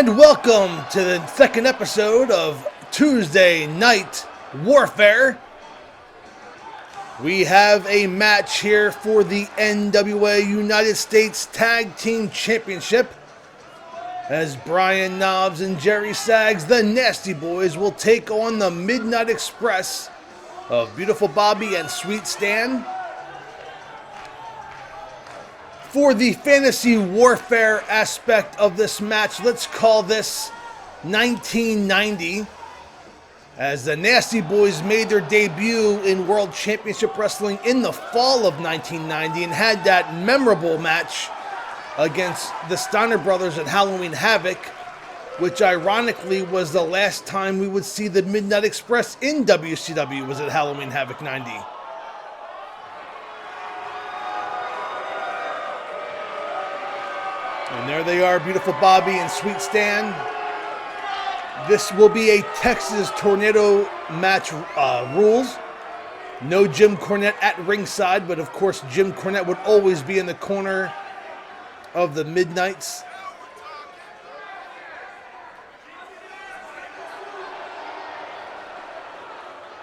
And welcome to the second episode of Tuesday Night Warfare. We have a match here for the NWA United States Tag Team Championship, as Brian Knobbs and Jerry Sags, the Nasty Boys, will take on the Midnight Express of Beautiful Bobby and Sweet Stan. For the fantasy warfare aspect of this match, let's call this 1990, as the Nasty Boys made their debut in World Championship Wrestling in the fall of 1990 and had that memorable match against the Steiner Brothers at Halloween Havoc, which ironically was the last time we would see the Midnight Express in WCW, was at Halloween Havoc 90. And there they are, Beautiful Bobby and Sweet Stan. This will be a Texas Tornado match rules. No Jim Cornette at ringside, but of course Jim Cornette would always be in the corner of the Midnights.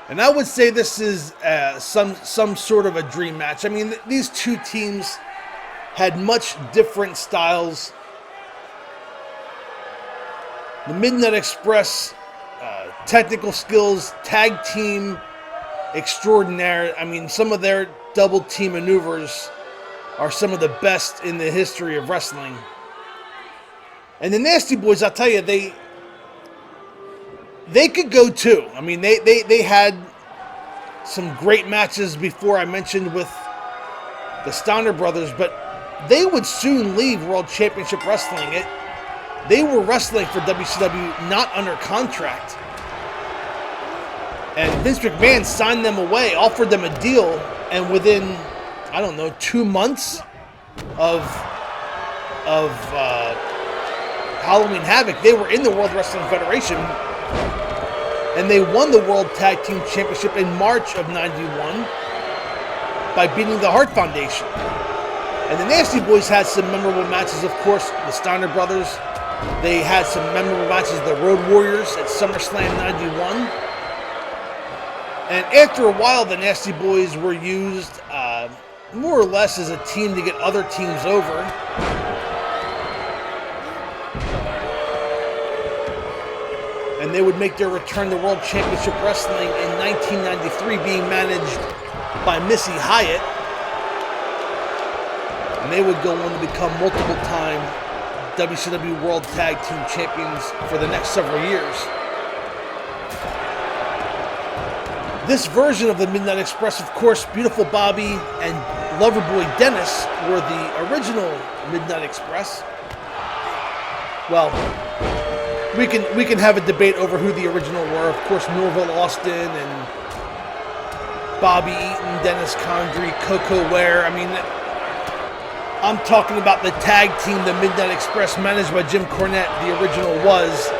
And I would say this is some sort of a dream match. I mean, these two teams had much different styles. The Midnight Express, technical skills, tag team extraordinaire. I mean, some of their double team maneuvers are some of the best in the history of wrestling. And the Nasty Boys, I'll tell you, they could go too. I mean, they had some great matches before, I mentioned, with the Steiner Brothers, but they would soon leave World Championship Wrestling. They were wrestling for WCW, not under contract. And Vince McMahon signed them away, offered them a deal, and within, I don't know, 2 months of Halloween Havoc, they were in the World Wrestling Federation, and they won the World Tag Team Championship in March of '91 by beating the Hart Foundation. And the Nasty Boys had some memorable matches, of course, the Steiner Brothers. They had some memorable matches, the Road Warriors at SummerSlam '91. And after a while, the Nasty Boys were used more or less as a team to get other teams over. And they would make their return to World Championship Wrestling in 1993, being managed by Missy Hyatt. And they would go on to become multiple-time WCW World Tag Team Champions for the next several years. This version of the Midnight Express, of course, Beautiful Bobby and Loverboy Dennis were the original Midnight Express. Well, we can have a debate over who the original were. Of course, Norville Austin and Bobby Eaton, Dennis Condrey, Coco Ware. I mean, I'm talking about the tag team, the Midnight Express, managed by Jim Cornette. The original was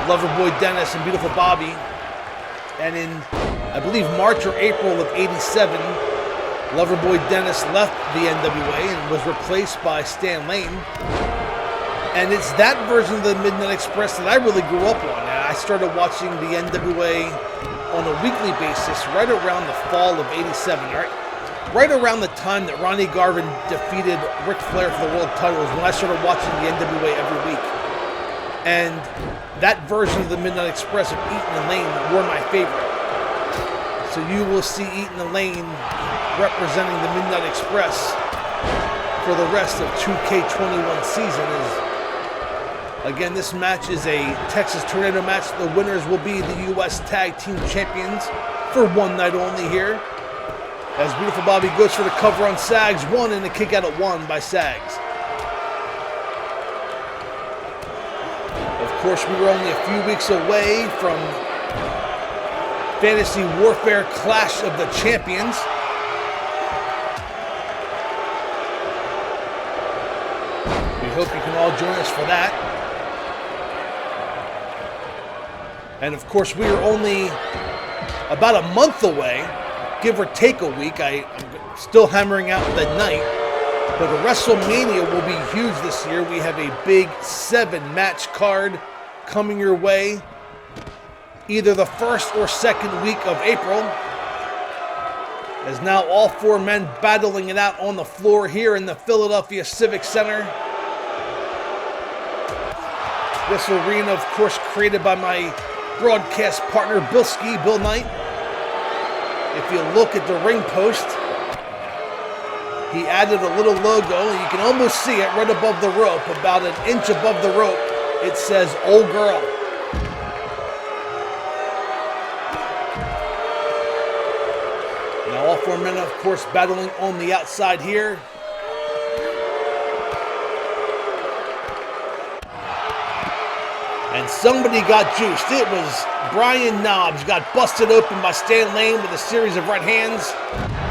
Loverboy Dennis and Beautiful Bobby. And in, I believe, March or April of '87, Loverboy Dennis left the NWA and was replaced by Stan Lane. And it's that version of the Midnight Express that I really grew up on. And I started watching the NWA on a weekly basis right around the fall of '87, right around the time that Ronnie Garvin defeated Ric Flair for the world titles, when I started watching the NWA every week. And that version of the Midnight Express of Eaton and Lane were my favorite. So you will see Eaton and Lane representing the Midnight Express for the rest of 2K21 season. Again, this match is a Texas Tornado match. The winners will be the U.S. Tag Team Champions for one night only here, as Beautiful Bobby goes for the cover on Sags. One and a kick out at one by Sags. Of course, we were only a few weeks away from Fantasy Warfare Clash of the Champions. We hope you can all join us for that. And of course, we are only about a month away, give or take a week. I'm still hammering out the night, but the WrestleMania will be huge this year. We have a big 7-match card coming your way either the first or second week of April. As now all 4 men battling it out on the floor here in the Philadelphia Civic Center. This arena, of course, created by my broadcast partner, Bill Knight. If you look at the ring post, he added a little logo. You can almost see it right above the rope, about an inch above the rope. It says, "Old Girl." Now all 4 men, of course, battling on the outside here. And somebody got juiced. It was Brian Knobbs. Got busted open by Stan Lane with a series of right hands.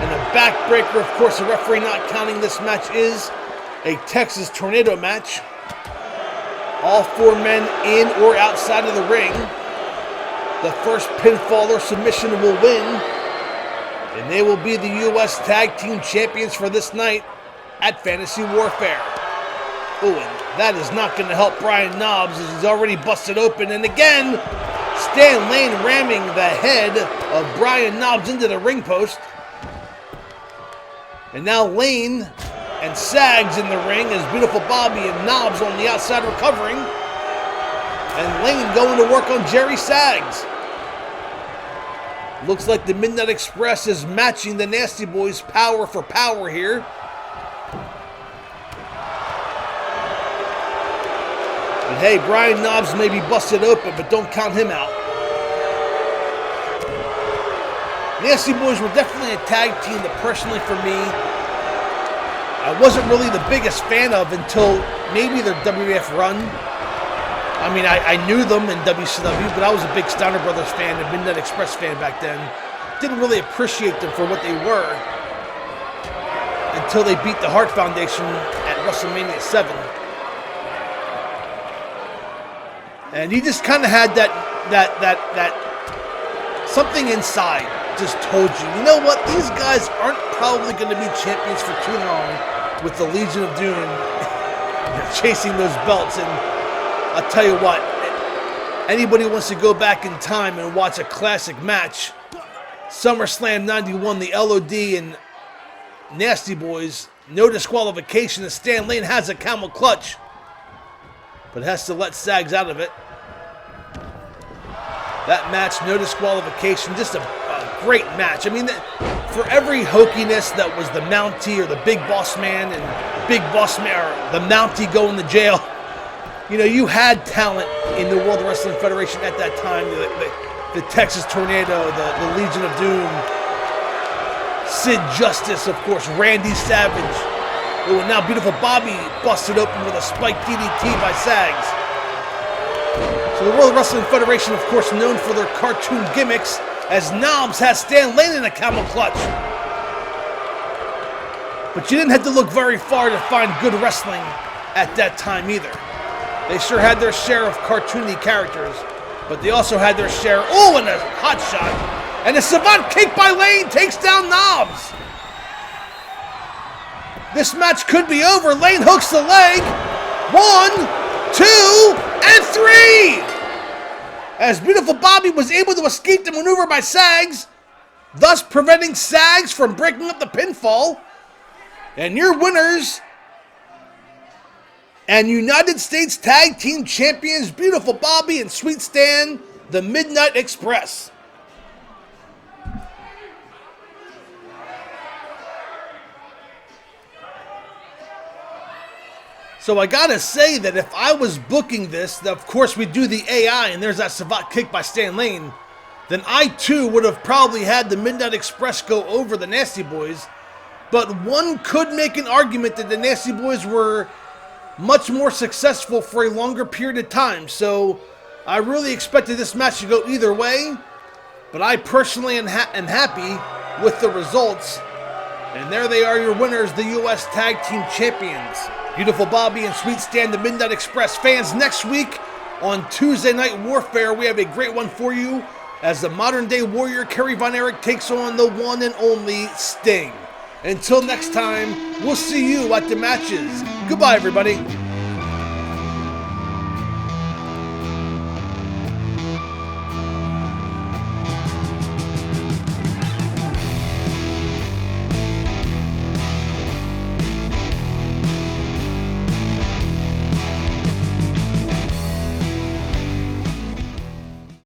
And a backbreaker, of course, the referee not counting this match is a Texas Tornado match. All 4 men in or outside of the ring. The first pinfall or submission will win. And they will be the U.S. Tag Team Champions for this night at Fantasy Warfare. Oh, and that is not going to help Brian Knobbs as he's already busted open. And again, Stan Lane ramming the head of Brian Knobbs into the ring post. And now Lane and Sags in the ring as Beautiful Bobby and Knobbs on the outside recovering. And Lane going to work on Jerry Sags. Looks like the Midnight Express is matching the Nasty Boys power for power here. But hey, Brian Knobbs may be busted open, but don't count him out. Nasty Boys were definitely a tag team that personally for me, I wasn't really the biggest fan of until maybe their WWF run. I mean, I knew them in WCW, but I was a big Steiner Brothers fan and Midnight Express fan back then. Didn't really appreciate them for what they were until they beat the Hart Foundation at WrestleMania 7. And he just kind of had that something inside just told you, you know what, these guys aren't probably going to be champions for too long with the Legion of Doom chasing those belts. And I'll tell you what, anybody wants to go back in time and watch a classic match, SummerSlam 91, the LOD and Nasty Boys, no disqualification as Stan Lane has a camel clutch, but has to let Sags out of it. That match, no disqualification, just a great match. I mean, for every hokiness that was the Mountie or the Big Boss Man and Big Boss Man or the Mountie going to jail, you know, you had talent in the World Wrestling Federation at that time. The Texas Tornado, the Legion of Doom, Sid Justice, of course, Randy Savage. Oh, and now Beautiful Bobby busted open with a spike DDT by Sags. So the World Wrestling Federation, of course, known for their cartoon gimmicks, as Knobbs has Stan Lane in a camel clutch. But you didn't have to look very far to find good wrestling at that time either. They sure had their share of cartoony characters, but they also had their share, oh, and a hot shot. And a savant kick by Lane takes down Knobbs. This match could be over. Lane hooks the leg. 1, 2, and 3. As Beautiful Bobby was able to escape the maneuver by Sags, thus preventing Sags from breaking up the pinfall. And your winners and United States Tag Team Champions, Beautiful Bobby and Sweet Stan, the Midnight Express. So I gotta say that if I was booking this, of course we do the AI and there's that savant kick by Stan Lane, then I too would have probably had the Midnight Express go over the Nasty Boys. But one could make an argument that the Nasty Boys were much more successful for a longer period of time. So I really expected this match to go either way, but I personally am happy with the results. And there they are, your winners, the U.S. Tag Team Champions, Beautiful Bobby and Sweet Stan, the Midnight Express. Fans, next week on Tuesday Night Warfare, we have a great one for you as the modern-day warrior Kerry Von Erich takes on the one and only Sting. Until next time, we'll see you at the matches. Goodbye, everybody.